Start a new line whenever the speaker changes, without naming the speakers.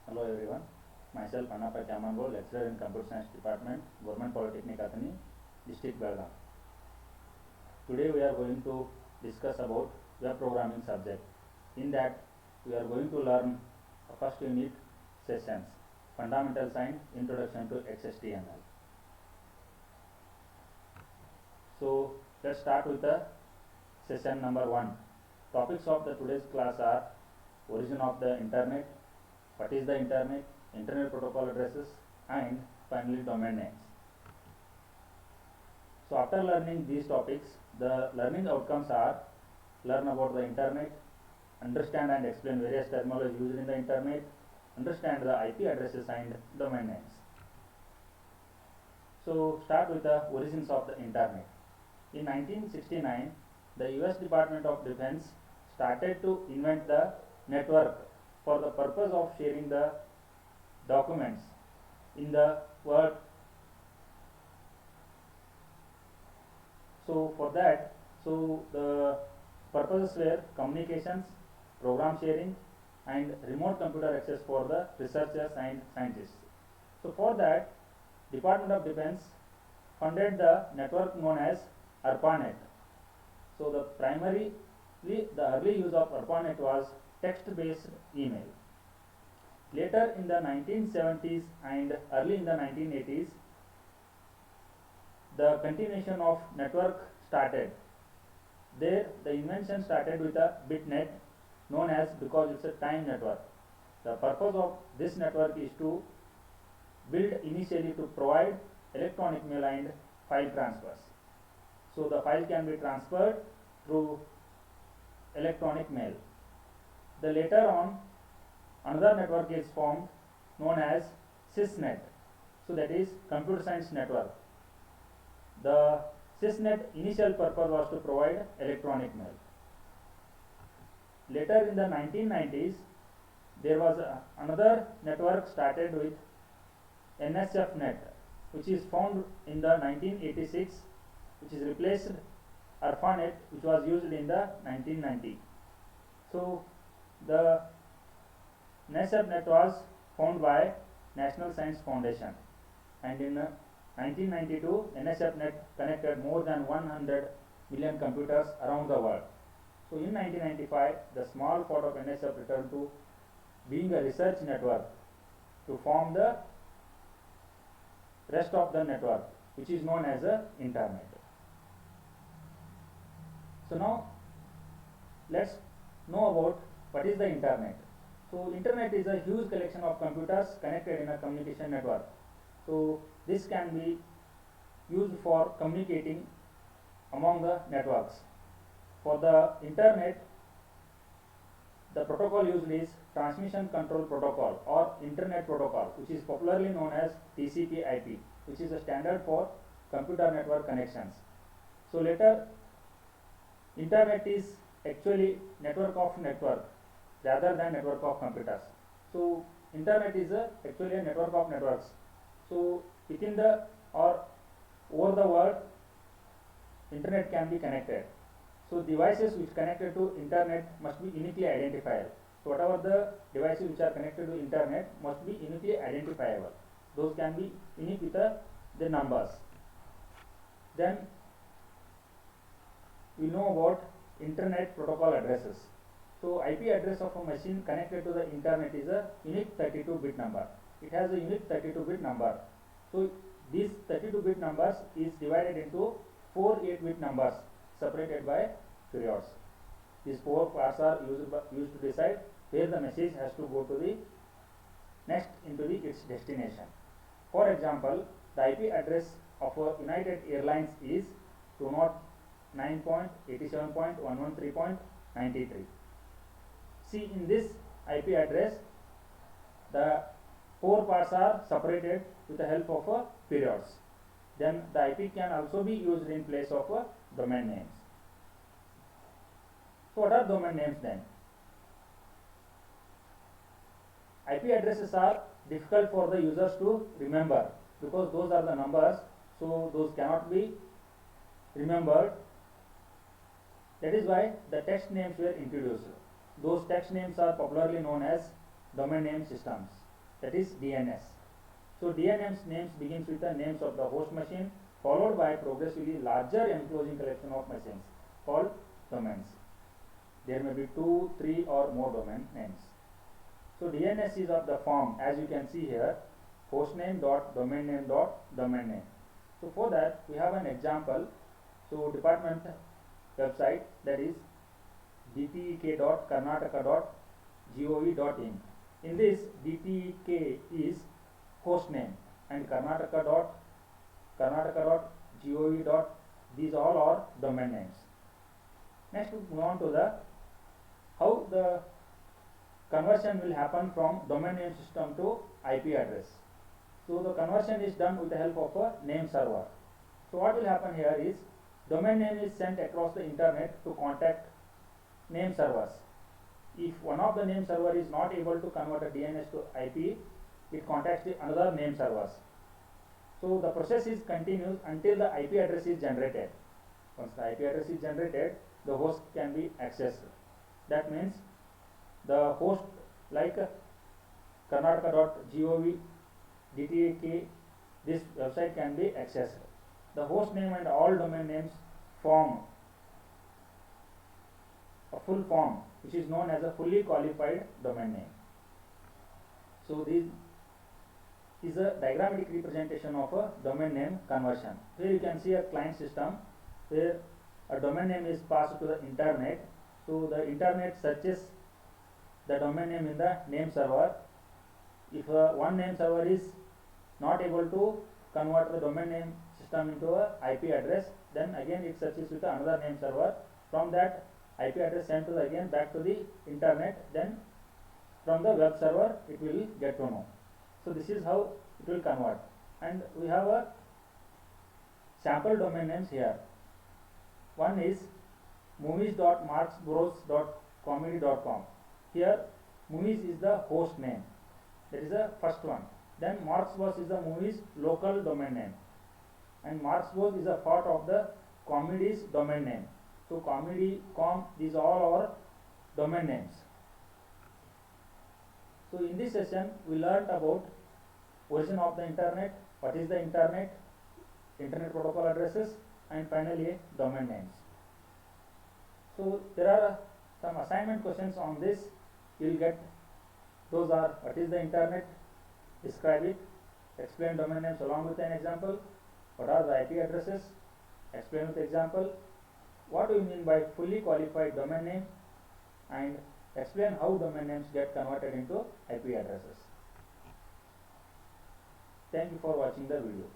Hello everyone, myself Annappa Kyamango, lecturer in Computer Science Department, Government Polytechnic Athani, District Belgaum. Today we are going to discuss about web programming subject. In that we are going to learn first unit sessions, Fundamental Science, Introduction to XHTML. So let's start with the session number 1. Topics of the today's class are origin of the internet, what is the internet, internet protocol addresses, and finally domain names. So after learning these topics, the learning outcomes are learn about the internet, understand and explain various terminology used in the internet, understand the IP addresses and domain names. So start with the origins of the internet. In 1969, the US Department of Defense started to invent the network for the purpose of sharing the documents in the world. So for that, the purposes were communications, program sharing, and remote computer access for the researchers and scientists. So for that, Department of Defense funded the network known as ARPANET. So the early use of ARPANET was text-based email. Later in the 1970s and early in the 1980s, the continuation of network started. There the invention started with a bitnet known as, because it's a time network. The purpose of this network is to build initially to provide electronic mail and file transfers. So the file can be transferred through electronic mail. The later on another network is formed known as SysNet. So that is computer science network. The SysNet initial purpose was to provide electronic mail. Later in the 1990s, there was another network started with NSFNet, which is found in the 1986, which is replaced ARPANET, which was used in the 1990. So the NSFNet was found by National Science Foundation, and in 1992 NSFNet connected more than 100 million computers around the world. So in 1995 the small part of NSF returned to being a research network to form the rest of the network, which is known as the internet. So now let's know about what is the internet. So internet is a huge collection of computers connected in a communication network. So this can be used for communicating among the networks. For the internet, the protocol used is Transmission Control Protocol or Internet Protocol, which is popularly known as TCP/IP, which is a standard for computer network connections. So later, internet is actually network of network rather than network of computers. So internet is actually a network of networks. So within the or over the world, internet can be connected. So devices which connected to internet must be uniquely identifiable. So whatever the devices which are connected to internet must be uniquely identifiable. Those can be unique with the numbers. Then we know about internet protocol addresses. So IP address of a machine connected to the internet is a unique 32-bit number. It has a unique 32-bit number. So these 32-bit numbers is divided into 4 8-bit numbers separated by periods. These 4 parts are used to decide where the message has to go to the next into its destination. For example, the IP address of United Airlines is 209.87.113.93. See, in this IP address, the 4 parts are separated with the help of periods. Then the IP can also be used in place of domain names. So what are domain names then? IP addresses are difficult for the users to remember because those are the numbers, so those cannot be remembered. That is why the text names were introduced. Those text names are popularly known as domain name systems. that is DNS. So DNS names begins with the names of the host machine followed by progressively larger enclosing collection of machines called domains. There may be 2, 3 or more domain names. So DNS is of the form as you can see here, hostname dot domain name dot domain name. So for that we have an example. So department website, that is dpek.karnataka.gov.in. In this, dpek is host name and karnataka.gov. These all are domain names. Next we move on to the how the conversion will happen from domain name system to IP address. So the conversion is done with the help of a name server. So what will happen here is domain name is sent across the internet to contact name servers. If one of the name server is not able to convert a DNS to IP, it contacts the another name servers. So the process is continuous until the IP address is generated. Once the IP address is generated, the host can be accessed. That means the host like karnataka.gov, dtak, this website can be accessed. The host name and all domain names form a full form which is known as a fully qualified domain name. So this is a diagrammatic representation of a domain name conversion. Here you can see a client system where a domain name is passed to the internet. So the internet searches the domain name in the name server. If one name server is not able to convert the domain name system into a IP address, then again it searches with another name server. From that IP address sent to the again back to the internet, then from the web server it will get to know. So this is how it will convert, and we have a sample domain names here. One is movies.marksbros.comedy.com. Here movies is the host name, that is the first one. Then Marksbros is the movies local domain name, and Marksbros is a part of the comedy's domain name. So comedy, these all are domain names. So in this session we learned about origin of the internet, what is the internet protocol addresses, and finally domain names. So there are some assignment questions on this. You will get, those are what is the internet, describe it, explain domain names along with an example, what are the IP addresses, explain with example, what do you mean by fully qualified domain name, and explain how domain names get converted into IP addresses. Thank you for watching the video.